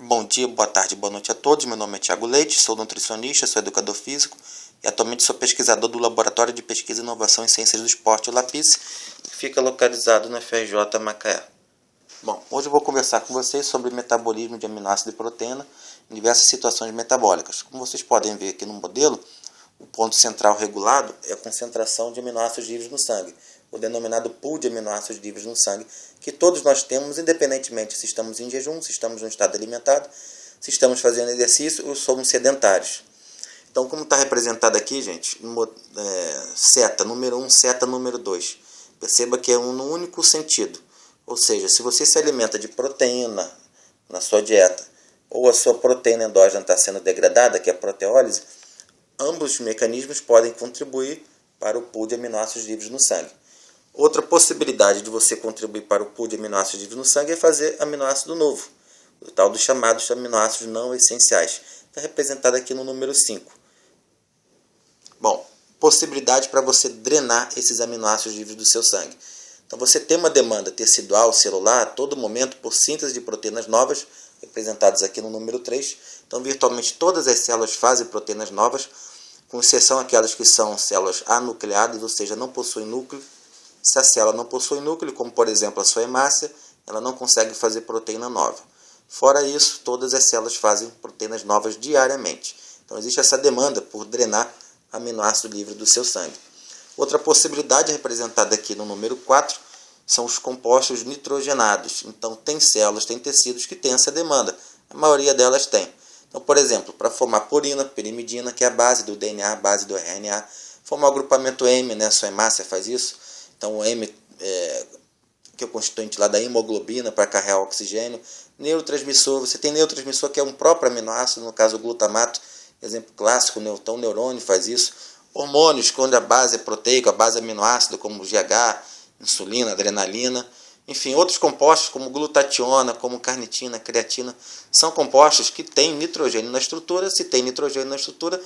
Bom dia, boa tarde, boa noite a todos. Meu nome é Thiago Leite, sou nutricionista, sou educador físico e atualmente sou pesquisador do Laboratório de Pesquisa e Inovação em Ciências do Esporte, o LAPICE, que fica localizado no FRJ Macaé. Bom, hoje eu vou conversar com vocês sobre metabolismo de aminoácido e proteína em diversas situações metabólicas. Como vocês podem ver aqui no modelo, o ponto central regulado é a concentração de aminoácidos livres no sangue, o denominado pool de aminoácidos livres no sangue, que todos nós temos, independentemente se estamos em jejum, se estamos no estado alimentado, se estamos fazendo exercício ou somos sedentários. Então, como está representado aqui, gente, seta número 1, seta número 2. Perceba que é no único sentido. Ou seja, se você se alimenta de proteína na sua dieta, ou a sua proteína endógena está sendo degradada, que é a proteólise, ambos os mecanismos podem contribuir para o pool de aminoácidos livres no sangue. Outra possibilidade de você contribuir para o pool de aminoácidos livres no sangue é fazer aminoácido novo, o tal dos chamados aminoácidos não essenciais. Está representado aqui no número 5. Bom, possibilidade para você drenar esses aminoácidos livres do seu sangue. Então você tem uma demanda tecidual, celular, a todo momento por síntese de proteínas novas, representadas aqui no número 3. Então virtualmente todas as células fazem proteínas novas, com exceção aquelas que são células anucleadas, ou seja, não possuem núcleo. Se a célula não possui núcleo, como por exemplo a sua hemácia, ela não consegue fazer proteína nova. Fora isso, todas as células fazem proteínas novas diariamente. Então existe essa demanda por drenar aminoácido livre do seu sangue. Outra possibilidade representada aqui no número 4 são os compostos nitrogenados. Então tem células, tem tecidos que têm essa demanda. A maioria delas tem. Então, por exemplo, para formar purina, pirimidina, que é a base do DNA, a base do RNA, formar o agrupamento M, né? A sua hemácia faz isso. Então o M, que é o constituinte lá da hemoglobina para carregar o oxigênio. Neurotransmissor, você tem neurotransmissor que é um próprio aminoácido, no caso o glutamato, exemplo clássico, então o neurônio faz isso. Hormônios, quando a base é proteica, a base é aminoácido, como GH, insulina, adrenalina. Enfim, outros compostos como glutationa, como carnitina, creatina, são compostos que têm nitrogênio na estrutura. Se tem nitrogênio na estrutura,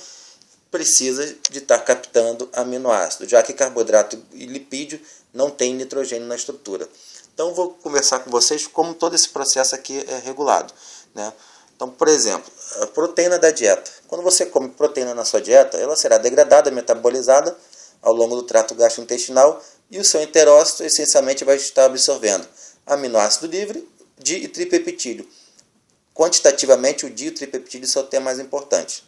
precisa de estar captando aminoácido, já que carboidrato e lipídio não tem nitrogênio na estrutura. Então, vou conversar com vocês como todo esse processo aqui é regulado, né? Então, por exemplo, a proteína da dieta. Quando você come proteína na sua dieta, ela será degradada, metabolizada ao longo do trato gastrointestinal e o seu enterócito essencialmente vai estar absorvendo aminoácido livre, di e tripeptídeo. Quantitativamente, o di e o tripeptídeo são o tema mais importante.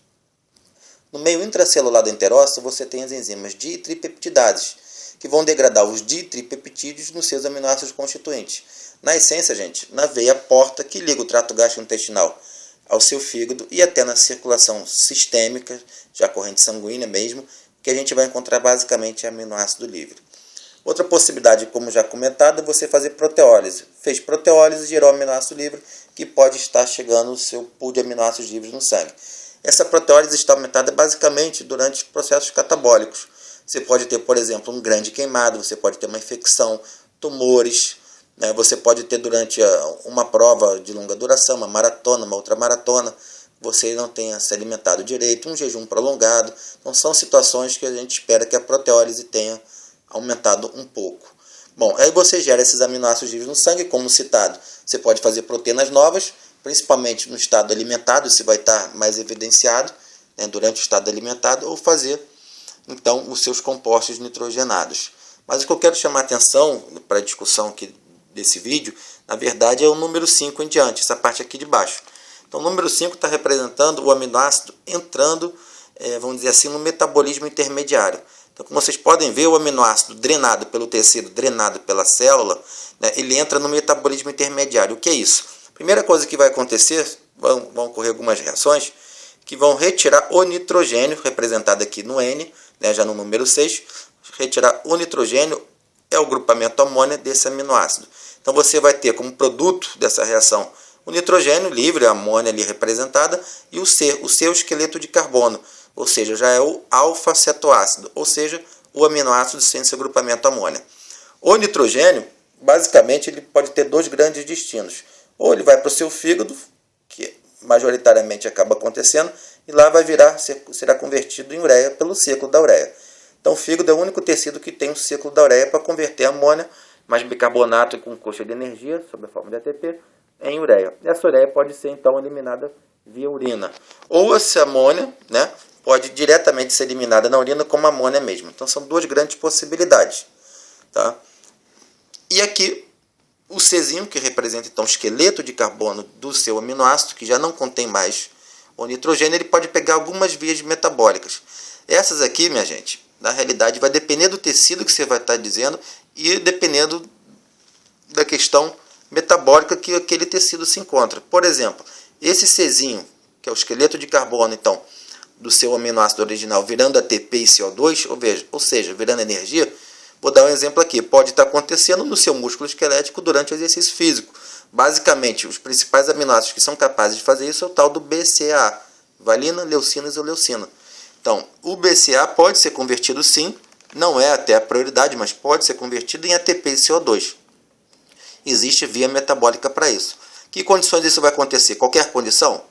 No meio intracelular do enterócito, você tem as enzimas di e tripeptidases, que vão degradar os di e tripeptídeos nos seus aminoácidos constituintes. Na essência, gente, na veia porta que liga o trato gastrointestinal ao seu fígado e até na circulação sistêmica, já corrente sanguínea mesmo, que a gente vai encontrar basicamente aminoácido livre. Outra possibilidade, como já comentado, é você fazer proteólise. Fez proteólise, gerou aminoácido livre, que pode estar chegando no seu pool de aminoácidos livres no sangue. Essa proteólise está aumentada basicamente durante os processos catabólicos. Você pode ter, por exemplo, um grande queimado, você pode ter uma infecção, tumores, né? Você pode ter durante uma prova de longa duração, uma maratona, uma ultramaratona, você não tenha se alimentado direito, um jejum prolongado. Então são situações que a gente espera que a proteólise tenha aumentado um pouco. Bom, aí você gera esses aminoácidos livres no sangue, como citado. Você pode fazer proteínas novas, principalmente no estado alimentado, isso vai estar mais evidenciado, né, durante o estado alimentado, ou fazer então os seus compostos nitrogenados. Mas o que eu quero chamar a atenção para a discussão aqui desse vídeo, na verdade é o número 5 em diante, essa parte aqui de baixo. Então o número 5 está representando o aminoácido entrando, vamos dizer assim, no metabolismo intermediário. Então, como vocês podem ver, o aminoácido drenado pelo tecido, drenado pela célula, né, ele entra no metabolismo intermediário. O que é isso? Primeira coisa que vai acontecer, vão ocorrer algumas reações, que vão retirar o nitrogênio, representado aqui no N, né, já no número 6, retirar o nitrogênio é o grupamento amônia desse aminoácido. Então você vai ter como produto dessa reação o nitrogênio livre, a amônia ali representada, e o seu esqueleto de carbono, ou seja, já é o alfa-cetoácido, ou seja, o aminoácido sem esse grupamento amônia. O nitrogênio, basicamente, ele pode ter dois grandes destinos. Ou ele vai para o seu fígado, que majoritariamente acaba acontecendo, e lá vai será convertido em ureia pelo ciclo da ureia. Então o fígado é o único tecido que tem um ciclo da ureia para converter amônia mais bicarbonato com coxa de energia, sob a forma de ATP, em ureia. Essa ureia pode ser então eliminada via urina. Ou essa amônia, né, pode diretamente ser eliminada na urina como amônia mesmo. Então são duas grandes possibilidades. Tá? E aqui o Czinho, que representa então o esqueleto de carbono do seu aminoácido, que já não contém mais o nitrogênio, ele pode pegar algumas vias metabólicas. Essas aqui, minha gente, na realidade vai depender do tecido que você vai estar dizendo e dependendo da questão metabólica que aquele tecido se encontra. Por exemplo, esse Czinho, que é o esqueleto de carbono, então, do seu aminoácido original, virando ATP e CO2, ou seja, virando energia, vou dar um exemplo aqui, pode estar acontecendo no seu músculo esquelético durante o exercício físico. Basicamente, os principais aminoácidos que são capazes de fazer isso é o tal do BCAA, valina, leucina e isoleucina. Então, o BCAA pode ser convertido sim, não é até a prioridade, mas pode ser convertido em ATP e CO2. Existe via metabólica para isso. Que condições isso vai acontecer? Qualquer condição?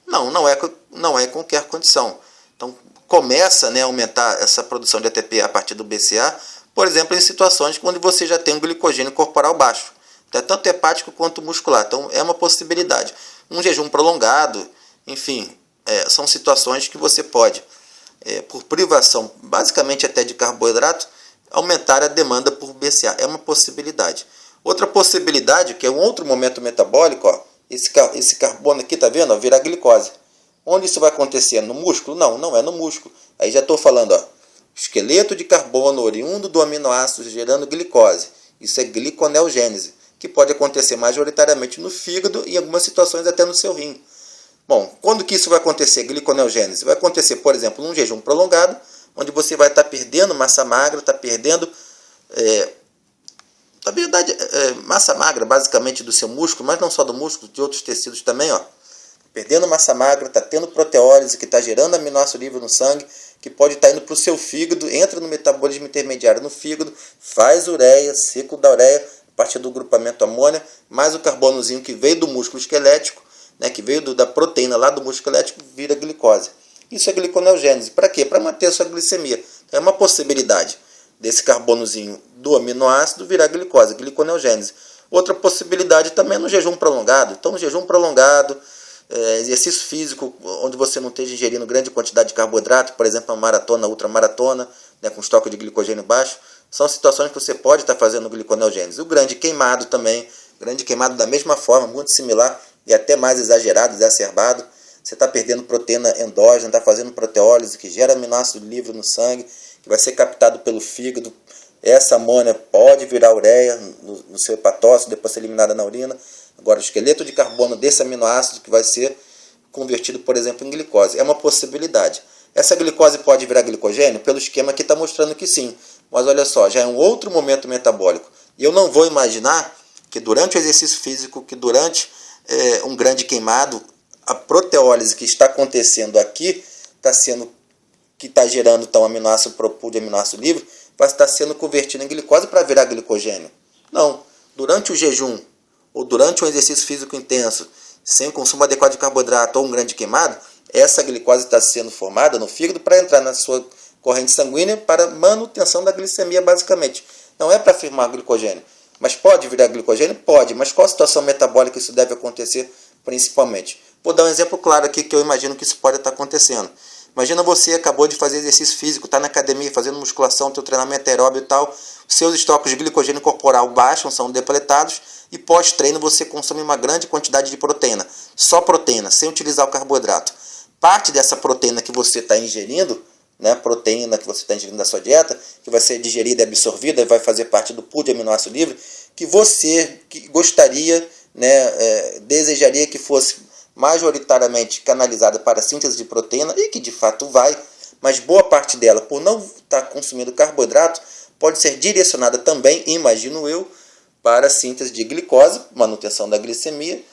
Não é qualquer condição. Então, começa, né, a aumentar essa produção de ATP a partir do BCAA, por exemplo, em situações onde você já tem um glicogênio corporal baixo, tanto hepático quanto muscular. Então, é uma possibilidade. Um jejum prolongado, enfim, são situações que você pode, por privação, basicamente até de carboidrato, aumentar a demanda por BCAA. É uma possibilidade. Outra possibilidade, que é um outro momento metabólico, ó, esse carbono aqui, tá vendo? Ó, virar glicose. Onde isso vai acontecer? No músculo? Não é no músculo. Aí já estou falando, ó, esqueleto de carbono oriundo do aminoácido gerando glicose. Isso é gliconeogênese, que pode acontecer majoritariamente no fígado e em algumas situações até no seu rim. Bom, quando que isso vai acontecer, gliconeogênese? Vai acontecer, por exemplo, num jejum prolongado, onde você vai estar perdendo massa magra, está perdendo, na verdade, massa magra basicamente do seu músculo, mas não só do músculo, de outros tecidos também, ó. Perdendo massa magra, está tendo proteólise, que está gerando aminoácido livre no sangue, que pode estar indo para o seu fígado, entra no metabolismo intermediário no fígado, faz ureia, ciclo da ureia, a partir do grupamento amônia, mais o carbonozinho que veio do músculo esquelético, né, que veio da proteína lá do músculo esquelético, vira glicose. Isso é gliconeogênese. Para quê? Para manter a sua glicemia. É uma possibilidade desse carbonozinho do aminoácido virar glicose, gliconeogênese. Outra possibilidade também é no jejum prolongado. Então, no jejum prolongado, exercício físico, onde você não esteja ingerindo grande quantidade de carboidrato, por exemplo, uma maratona, ultramaratona, né, com estoque de glicogênio baixo, são situações que você pode estar fazendo gliconeogênese. O grande queimado também, grande queimado da mesma forma, muito similar e até mais exagerado, exacerbado. Você está perdendo proteína endógena, está fazendo proteólise, que gera aminoácido livre no sangue, que vai ser captado pelo fígado. Essa amônia pode virar ureia no seu hepatócito, depois ser eliminada na urina. Agora, o esqueleto de carbono desse aminoácido que vai ser convertido, por exemplo, em glicose. É uma possibilidade. Essa glicose pode virar glicogênio? Pelo esquema aqui está mostrando que sim. Mas olha só, já é um outro momento metabólico. E eu não vou imaginar que durante o exercício físico, que durante um grande queimado, a proteólise que está acontecendo aqui, que está gerando então aminoácido propul de aminoácido livre, vai estar sendo convertido em glicose para virar glicogênio. Não. Durante o jejum, ou durante um exercício físico intenso, sem consumo adequado de carboidrato ou um grande queimado, essa glicose está sendo formada no fígado para entrar na sua corrente sanguínea para manutenção da glicemia, basicamente. Não é para formar glicogênio. Mas pode virar glicogênio? Pode. Mas qual a situação metabólica isso deve acontecer principalmente? Vou dar um exemplo claro aqui que eu imagino que isso pode estar acontecendo. Imagina você acabou de fazer exercício físico, está na academia fazendo musculação, teu treinamento aeróbio e tal, seus estoques de glicogênio corporal baixam, são depletados, e pós-treino você consome uma grande quantidade de proteína, só proteína, sem utilizar o carboidrato. Parte dessa proteína que você está ingerindo, né, proteína que você está ingerindo da sua dieta, que vai ser digerida e absorvida e vai fazer parte do pool de aminoácido livre, que você gostaria, né, desejaria que fosse majoritariamente canalizada para a síntese de proteína, e que de fato vai, mas boa parte dela, por não estar consumindo carboidrato, pode ser direcionada também, imagino eu, para a síntese de glicose, manutenção da glicemia,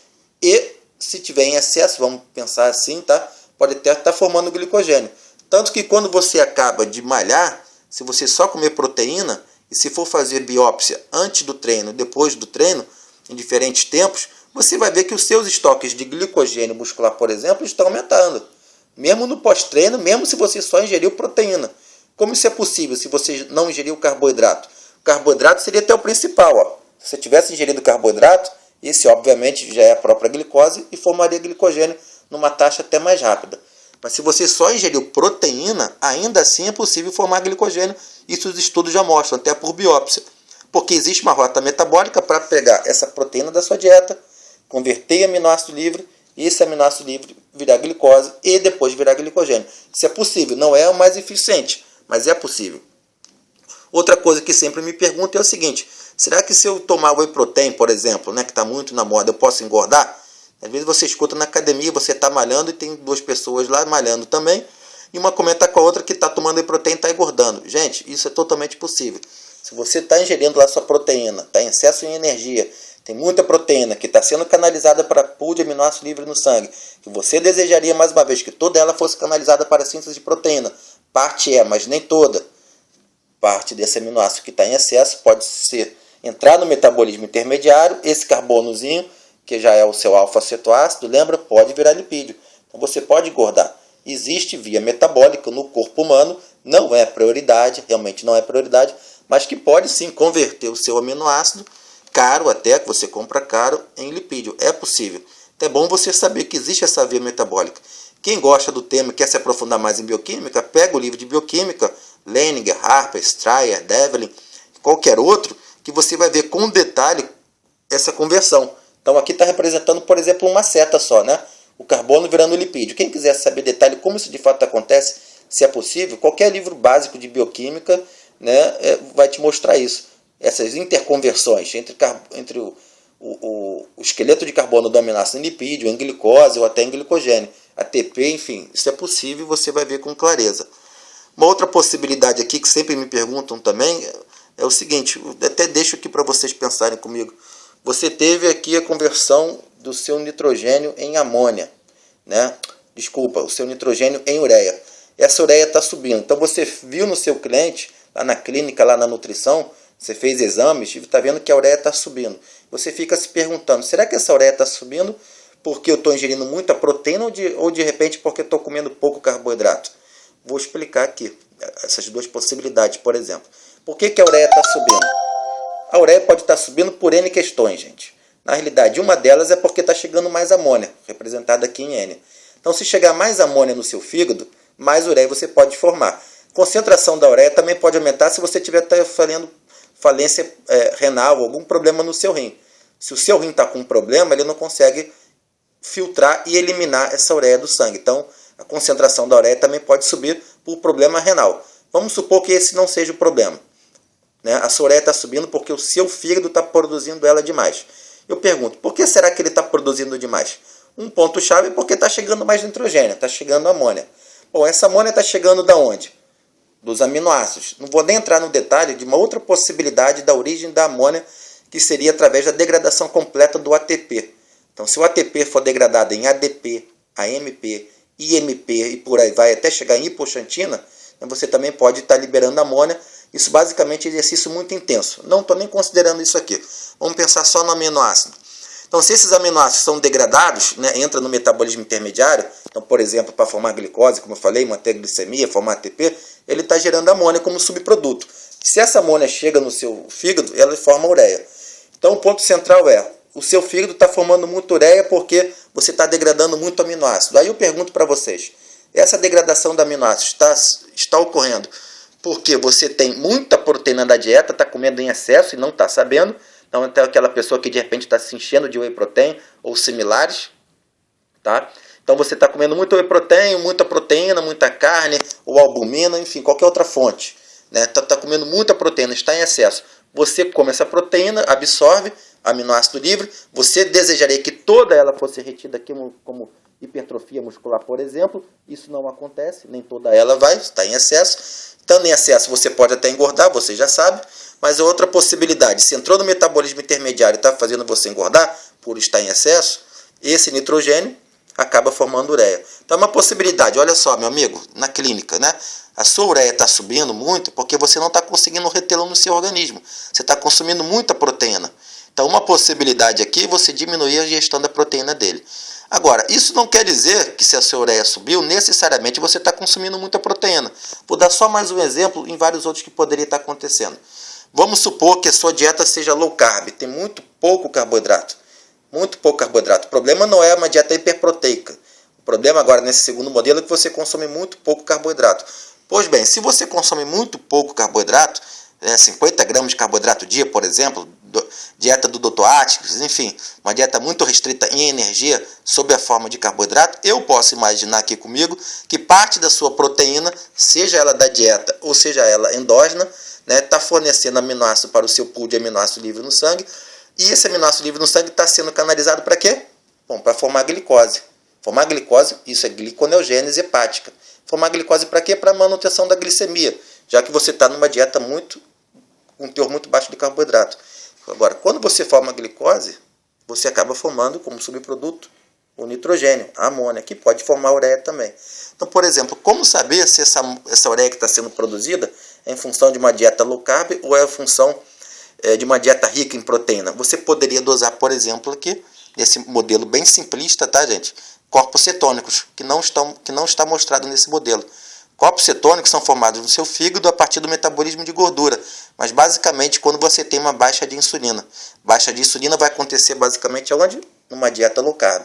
e se tiver em excesso, vamos pensar assim, tá? Pode até estar formando glicogênio. Tanto que quando você acaba de malhar, se você só comer proteína, e se for fazer biópsia antes do treino, depois do treino, em diferentes tempos, você vai ver que os seus estoques de glicogênio muscular, por exemplo, estão aumentando. Mesmo no pós-treino, mesmo se você só ingeriu proteína. Como isso é possível se você não ingeriu carboidrato? O carboidrato seria até o principal. Ó. Se você tivesse ingerido carboidrato, Esse, obviamente, já é a própria glicose e formaria glicogênio numa taxa até mais rápida. Mas se você só ingeriu proteína, ainda assim é possível formar glicogênio. Isso os estudos já mostram, até por biópsia. Porque existe uma rota metabólica para pegar essa proteína da sua dieta, converter em aminoácido livre, e esse aminoácido livre virar glicose e depois virar glicogênio. Isso é possível, não é o mais eficiente, mas é possível. Outra coisa que sempre me perguntam é o seguinte: será que se eu tomar whey protein, por exemplo, né, que está muito na moda, eu posso engordar? Às vezes você escuta na academia, você está malhando e tem duas pessoas lá malhando também, e uma comenta com a outra que está tomando whey protein e está engordando. Gente, isso é totalmente possível. Se você está ingerindo lá sua proteína, está em excesso em energia, tem muita proteína que está sendo canalizada para pool de aminoácido livre no sangue, que você desejaria mais uma vez que toda ela fosse canalizada para a síntese de proteína. Parte é, mas nem toda. Parte desse aminoácido que está em excesso pode ser entrar no metabolismo intermediário, esse carbonozinho, que já é o seu alfa-cetoácido, lembra? Pode virar lipídio. Então você pode engordar. Existe via metabólica no corpo humano, não é prioridade, realmente não é prioridade, mas que pode sim converter o seu aminoácido, caro até, que você compra caro, em lipídio. É possível. Então é bom você saber que existe essa via metabólica. Quem gosta do tema e quer se aprofundar mais em bioquímica, pega o livro de bioquímica, Leninger, Harper, Stryer, Devlin, qualquer outro, que você vai ver com detalhe essa conversão. Então aqui está representando, por exemplo, uma seta só, né? O carbono virando lipídio. Quem quiser saber detalhe como isso de fato acontece, se é possível, qualquer livro básico de bioquímica, né, vai te mostrar isso. Essas interconversões entre o esqueleto de carbono do aminoácido em lipídio, em glicose ou até em glicogênio, ATP, enfim, isso é possível e você vai ver com clareza. Uma outra possibilidade aqui que sempre me perguntam também é o seguinte, eu até deixo aqui para vocês pensarem comigo. Você teve aqui a conversão do seu nitrogênio em amônia, né? Desculpa, o seu nitrogênio em ureia. Essa ureia está subindo. Então você viu no seu cliente, lá na clínica, lá na nutrição, você fez exames e está vendo que a ureia está subindo. Você fica se perguntando, será que essa ureia está subindo porque eu estou ingerindo muita proteína ou de repente porque estou comendo pouco carboidrato? Vou explicar aqui essas duas possibilidades, por exemplo. Por que a ureia está subindo? A ureia pode estar subindo por N questões, gente. Na realidade, uma delas é porque está chegando mais amônia, representada aqui em N. Então, se chegar mais amônia no seu fígado, mais ureia você pode formar. Concentração da ureia também pode aumentar se você estiver fazendo falência renal, algum problema no seu rim. Se o seu rim está com um problema, ele não consegue filtrar e eliminar essa ureia do sangue. Então, a concentração da ureia também pode subir por problema renal. Vamos supor que esse não seja o problema. Né? A sua ureia está subindo porque o seu fígado está produzindo ela demais. Eu pergunto, por que será que ele está produzindo demais? Um ponto-chave é porque está chegando mais nitrogênio, está chegando amônia. Bom, essa amônia está chegando da onde? Dos aminoácidos. Não vou nem entrar no detalhe de uma outra possibilidade da origem da amônia, que seria através da degradação completa do ATP. Então, se o ATP for degradado em ADP, AMP, IMP e por aí vai, até chegar em hipoxantina, você também pode estar liberando amônia. Isso basicamente é exercício muito intenso. Não estou nem considerando isso aqui. Vamos pensar só no aminoácido. Então, se esses aminoácidos são degradados, né, entra no metabolismo intermediário, então, por exemplo, para formar glicose, como eu falei, manter glicemia, formar ATP, ele está gerando amônia como subproduto. Se essa amônia chega no seu fígado, ela forma ureia. Então, o ponto central é, o seu fígado está formando muita ureia porque você está degradando muito aminoácido. Aí eu pergunto para vocês, essa degradação de aminoácidos está ocorrendo porque você tem muita proteína da dieta, está comendo em excesso e não está sabendo. Então, até aquela pessoa que de repente está se enchendo de whey protein ou similares. Tá? Então, você está comendo muito whey protein, muita proteína, muita carne, ou albumina, enfim, qualquer outra fonte. Né? Está comendo muita proteína, está em excesso. Você come essa proteína, absorve aminoácido livre. Você desejaria que toda ela fosse retida aqui como hipertrofia muscular, por exemplo. Isso não acontece, nem toda ela vai, está em excesso. Estando em excesso, você pode até engordar, você já sabe. Mas é outra possibilidade. Se entrou no metabolismo intermediário e está fazendo você engordar, por estar em excesso, esse nitrogênio acaba formando ureia. Então é uma possibilidade. Olha só, meu amigo, na clínica, né? A sua ureia está subindo muito porque você não está conseguindo retê-la no seu organismo. Você está consumindo muita proteína. Então uma possibilidade aqui é você diminuir a ingestão da proteína dele. Agora, isso não quer dizer que se a sua ureia subiu, necessariamente você está consumindo muita proteína. Vou dar só mais um exemplo em vários outros que poderia estar acontecendo. Vamos supor que a sua dieta seja low carb, tem muito pouco carboidrato. muito pouco carboidrato. O problema não é uma dieta hiperproteica. O problema agora nesse segundo modelo é que você consome muito pouco carboidrato. Pois bem, se você consome muito pouco carboidrato, 50 gramas de carboidrato dia, por exemplo, dieta do Dr. Atkins, enfim, uma dieta muito restrita em energia sob a forma de carboidrato, eu posso imaginar aqui comigo que parte da sua proteína, seja ela da dieta ou seja ela endógena, está fornecendo aminoácido para o seu pool de aminoácido livre no sangue, e esse aminoácido livre no sangue está sendo canalizado para quê? Bom, para formar glicose. Formar glicose, isso é gliconeogênese hepática. Formar glicose para quê? Para manutenção da glicemia, já que você está numa dieta com um teor muito baixo de carboidrato. Agora, quando você forma glicose, você acaba formando como subproduto o nitrogênio, a amônia, que pode formar ureia também. Então, por exemplo, como saber se essa ureia que está sendo produzida é em função de uma dieta low carb ou é em função de uma dieta rica em proteína? Você poderia dosar, por exemplo, aqui, nesse modelo bem simplista, tá, gente? Corpos cetônicos, que não está mostrado nesse modelo. Corpos cetônicos são formados no seu fígado a partir do metabolismo de gordura, mas basicamente quando você tem uma baixa de insulina. Baixa de insulina vai acontecer basicamente aonde? Numa dieta low carb.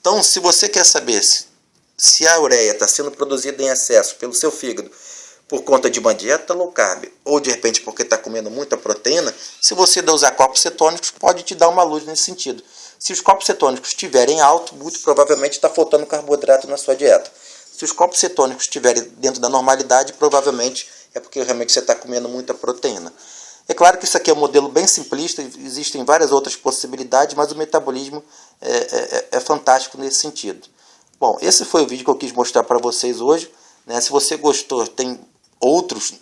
Então, se você quer saber se a ureia está sendo produzida em excesso pelo seu fígado por conta de uma dieta low carb, ou de repente porque está comendo muita proteína, se você usar corpos cetônicos, pode te dar uma luz nesse sentido. Se os corpos cetônicos estiverem altos, muito provavelmente está faltando carboidrato na sua dieta. Se os corpos cetônicos estiverem dentro da normalidade, provavelmente é porque realmente você está comendo muita proteína. É claro que isso aqui é um modelo bem simplista, existem várias outras possibilidades, mas o metabolismo é fantástico nesse sentido. Bom, esse foi o vídeo que eu quis mostrar para vocês hoje. Se você gostou, tem outros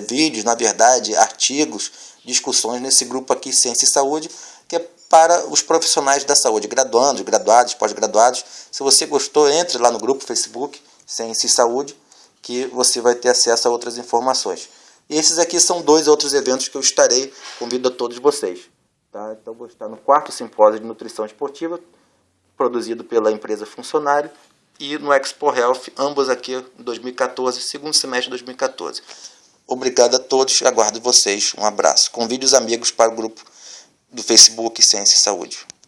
vídeos, na verdade, artigos, discussões nesse grupo aqui, Ciência e Saúde, que é para os profissionais da saúde, graduandos, graduados, pós-graduados. Se você gostou, entre lá no grupo Facebook, Ciência e Saúde, que você vai ter acesso a outras informações. E esses aqui são 2 outros eventos que eu estarei, convido a todos vocês. Tá? Então, vou estar no 4º Simpósio de Nutrição Esportiva, produzido pela empresa Funcionário, e no Expo Health, ambos aqui em 2014, segundo semestre de 2014. Obrigado a todos, aguardo vocês, um abraço. Convide os amigos para o grupo do Facebook Ciência e Saúde.